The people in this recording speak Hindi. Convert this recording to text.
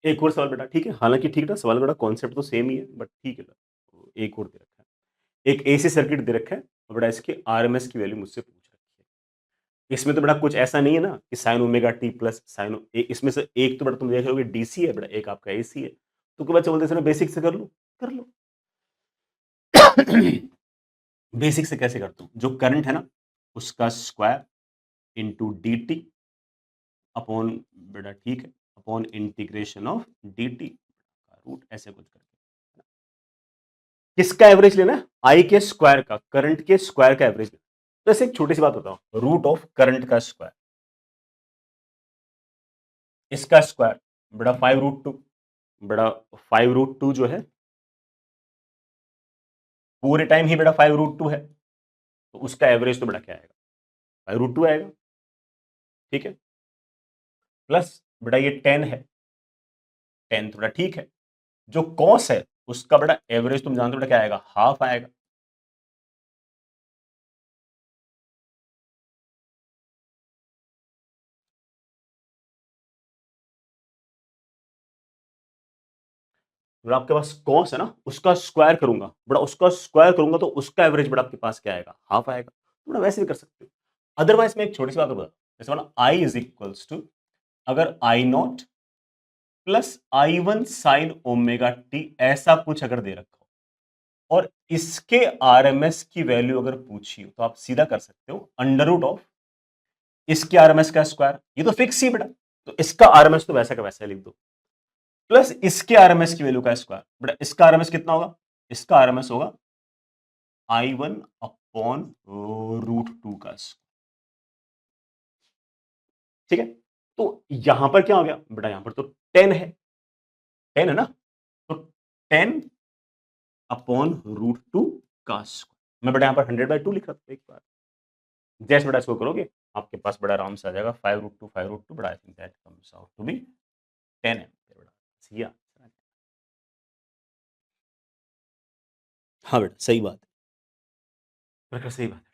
एक और सवाल बेटा, ठीक है? हालाँकि ठीक है ना, सवाल बेटा कॉन्सेप्ट तो सेम ही है, बट ठीक है बेटा, एक और दे रखा है। एक एसी सर्किट दे रखा है और बेटा इसकी आरएमएस की वैल्यू मुझसे पूछ रखी है। इसमें तो बेटा कुछ ऐसा नहीं है ना कि sign omega T plus sign इसमें से एक तो बेटा तुम देख रहे हो डीसी है बेटा, एक आपका एसी है। तो क्या बच्चा बोलते हैं बेसिक से कर लो, कर लो। बेसिक से कैसे करता हूँ? जो करंट है ना, उसका square into D T upon बेटा ठीक है, upon integration of D T root ऐसे कुछ करके। किसका एवरेज लेना है? आई के स्क्वायर का, करंट के स्क्वायर का एवरेज लेना। तो ऐसे एक छोटी सी बात बताओ, रूट ऑफ करंट का स्क्वायर, इसका स्क्वायर बड़ा 5√2, बड़ा 5√2 जो है पूरे टाइम ही बड़ा 5√2 है, तो उसका एवरेज तो बड़ा क्या आएगा? 5√2 आएगा, ठीक है? प्लस बड़ा ये 10 है, 10 थोड़ा ठीक है। जो कॉस है उसका बड़ा एवरेज तुम जानते हो बड़ा क्या आएगा? हाफ आएगा। जो आपके पास कॉस है ना, उसका स्क्वायर करूंगा बड़ा, उसका स्क्वायर करूंगा तो उसका एवरेज बड़ा आपके पास क्या आएगा? हाफ आएगा। तो बड़ा वैसे भी कर सकते हो। अदरवाइज मैं एक छोटी सी बात बता, जैसे माना आई इज इक्वल्स टू, अगर I naught plus I one sine omega t ऐसा कुछ अगर दे रखा हो और इसके आरएमएस की वैल्यू अगर पूछी हो तो आप सीधा कर सकते हो अंडर रूट ऑफ इसके आरएमएस का स्क्वायर, ये तो फिक्स ही बेटा, तो इसका आरएमएस तो वैसा का वैसा लिख दो, प्लस इसके आरएमएस की वैल्यू का स्क्वायर। बेटा इसका आरएमएस कितना होगा? इसका आरएमएस होगा आई वन अपॉन √2 का स्क्वायर, ठीक है? तो यहां पर क्या हो गया बेटा? यहां पर तो 10 है, 10 है ना, तो 10 अपॉन √2 का स्क्वायर। मैं बेटा यहां पर 100/2 लिख रहा था एक बार। जैसे बेटा इसको करोगे आपके पास बड़ा आराम से आ जाएगा 5√2 बड़ा, I think that comes out to be 10 ampere बेटा। सही है? हाँ बेटा सही बात है, बेटा सही बात है।